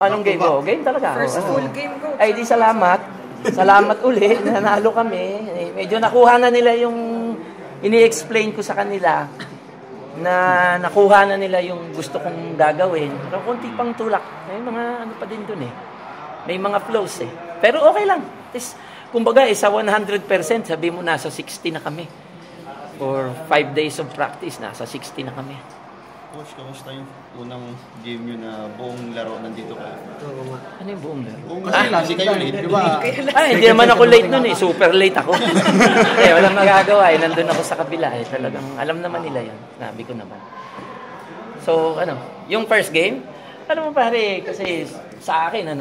Anong game ko? Game talaga. First full game ko. Ay, di salamat. Salamat uli. Nanalo kami. Medyo nakuha na nila yung ini-explain ko sa kanila na nakuha na nila yung gusto kong gagawin. Pero konti pang tulak. May mga ano pa din dun eh. May mga flows eh. Pero okay lang. Kumbaga, sa 100%, sabi mo nasa 60 na kami. For 5 days of practice, nasa 60 na kami. Coach, kamusta yung unang game nyo na buong laro nandito kayo? Ano yung buong laro? Kasi kayo late, di ba? Ay, hindi naman ako late nun eh. Super late ako. Walang magagawa eh. Nandun ako sa kabila eh. Talagang alam naman nila yan. Sabi ko naman. So, yung first game, alam mo pare, kasi sa akin,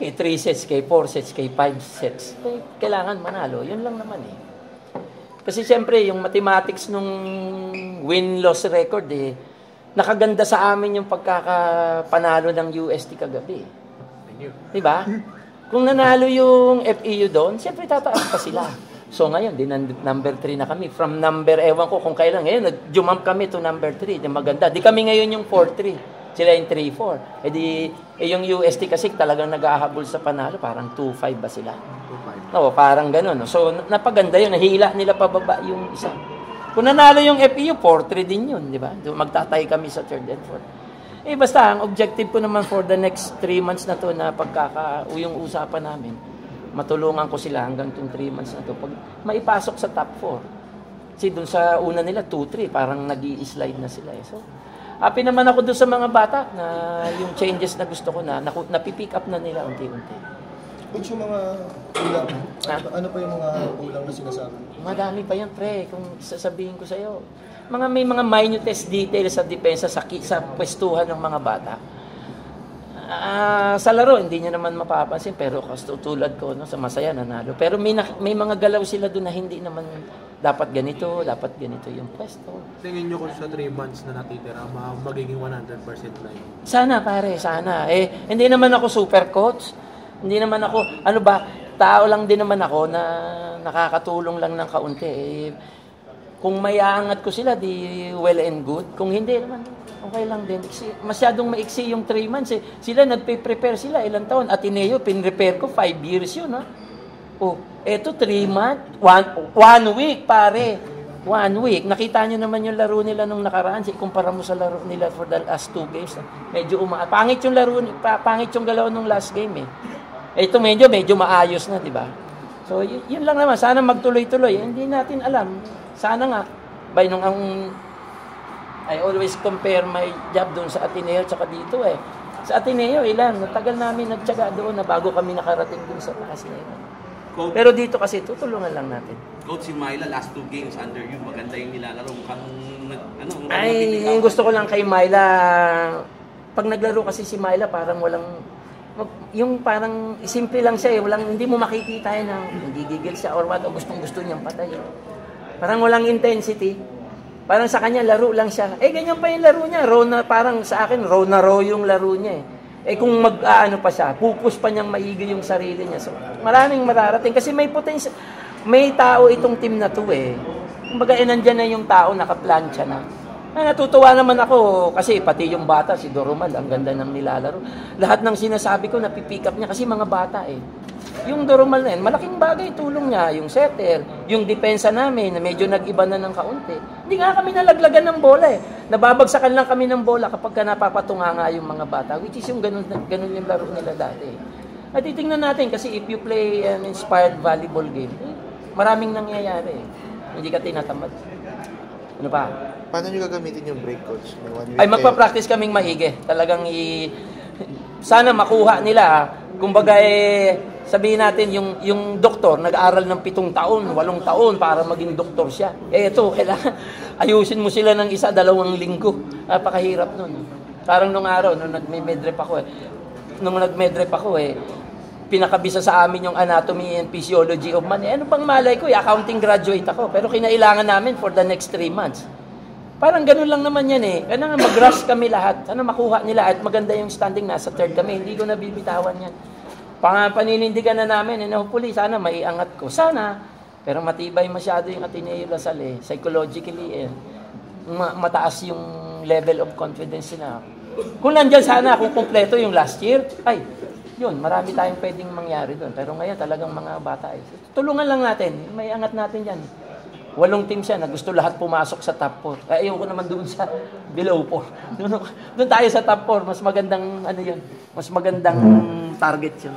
kay 3 sets, kay 4 sets, kay 5 sets, kailangan manalo. Yun lang naman eh. Kasi siyempre, yung mathematics nung win-loss record eh, nakaganda sa amin yung pagkakapanalo ng UST kagabi. Diba? Kung nanalo yung FEU doon, siyempre tataas pa sila. So ngayon, number 3 na kami. From number, ewan ko kung kailan. Ngayon, nag-jump kami to number 3. Di maganda. Di kami ngayon yung 4-3. Sila yung 3-4. Yung UST kasi talagang nag-ahabol sa panalo. Parang 2-5 ba sila? 2-5. Oo, parang ganun. So, napaganda yun. Nahila nila pababa yung isa. Kung nanalo yung FEU, 4-3 din yun, di ba? Magtatay kami sa 3rd and 4th. Basta, ang objective ko naman for the next 3 months na to na yung usapan namin, matulungan ko sila hanggang itong 3 months na to. Pag maipasok sa top 4. Kasi dun sa una nila, 2-3, parang nag-i-slide na sila. So, happy naman ako doon sa mga bata na yung changes na gusto ko na napipick up na nila unti-unti. Coach, yung mga ulang, ano pa yung mga ulang na sinasabi? Madami pa yan, pre, kung sasabihin ko sa'yo. May mga minutest details sa depensa sa pwestuhan ng mga bata. Sa laro, hindi nyo naman mapapansin, pero tulad ko, sa masaya, nanalo. Pero may mga galaw sila doon na hindi naman dapat ganito yung pwesto. Tingin nyo kung sa 3 months na natitira, magiging 100% na yun? Sana, pare, sana. Hindi naman ako super coach. Hindi naman ako, tao lang din naman ako na nakakatulong lang ng kaunti. Kung may aangat ko sila, di well and good. Kung hindi naman, okay lang din. Masyadong maiksi yung 3 months eh. Sila, nagpe-prepare sila ilang taon. Ateneo, pin-prepare ko, 5 years yun, ha? Eto 3 months, 1 week, pare. 1 week. Nakita nyo naman yung laro nila nung nakaraan. Kumpara mo sa laro nila for the last 2 games. Medyo pangit yung laro, pangit yung galaw nung last game eh. Ito medyo maayos na, di ba? So, yun lang naman. Sana magtuloy-tuloy. Hindi natin alam. Sana nga. I always compare my job doon sa Ateneo tsaka dito eh. Sa Ateneo, natagal namin nagtyaga doon na bago kami nakarating doon sa taas na yun. Pero dito kasi, tutulungan lang natin. Coach, si Myla, last 2 games under you, maganda yung nilalaro. Yung gusto ko lang kay Myla, pag naglaro kasi si Myla, parang yung parang simple lang siya hindi mo makikita na nagigigil siya or what, o gustong-gusto niyang patay. Parang walang intensity. Parang sa kanya, laro lang siya. Ganyan pa yung laro niya. Parang sa akin, raw yung laro niya kung pa siya, pupus pa niyang maigi yung sarili niya. So, maraming mararating. Kasi may potential. May tao itong team na to Kumbaga, nandyan na yung tao, nakaplansya na. Natutuwa naman ako kasi pati yung bata, si Doromal, ang ganda ng nilalaro. Lahat ng sinasabi ko, napipick up niya kasi mga bata Yung Doromal na yun, malaking bagay tulong niya, yung setter, yung depensa namin, na medyo nag-iba na ng kaunti. Hindi nga kami nalaglagan ng bola Nababagsakan lang kami ng bola kapag napapatunga nga yung mga bata, which is yung ganun yung laro nila dati. At titingnan natin kasi if you play an inspired volleyball game, maraming nangyayari Hindi ka tinatamad. Ano pa? Paano nyo gagamitin yung break, coach? Magpa-practice kaming maigi. Talagang sana makuha nila. Kumbaga sabihin natin yung doktor nag-aaral ng 7 taon, 8 taon para maging doktor siya. Ito, kailangan ayusin mo sila ng 1-2 linggo. Napakahirap nun. Parang nung araw, nung nag-medrep ako pinakabisa sa amin yung anatomy and physiology of man. Ano bang malay ko? Accounting graduate ako. Pero kinailangan namin for the next 3 months. Parang ganun lang naman yan Kaya nga mag-rush kami lahat. Sana makuha nila at maganda yung standing. Nasa 3rd kami. Hindi ko nabibitawan yan. Paninindigan na namin. Hopefully, sana maiangat ko. Sana. Pero matibay masyado yung Ateneo Lasal Psychologically, mataas yung level of confidence nila. Kung nandyan sana, kung kumpleto yung last year, ay, yun, marami tayong pwedeng mangyari doon. Pero ngayon talagang mga bata eh. Tulungan lang natin, may angat natin yan. 8 teams yan na gusto lahat pumasok sa top 4. Ayoko naman doon sa below 4. Doon tayo sa top 4, mas magandang ano yun, mas magandang target yun.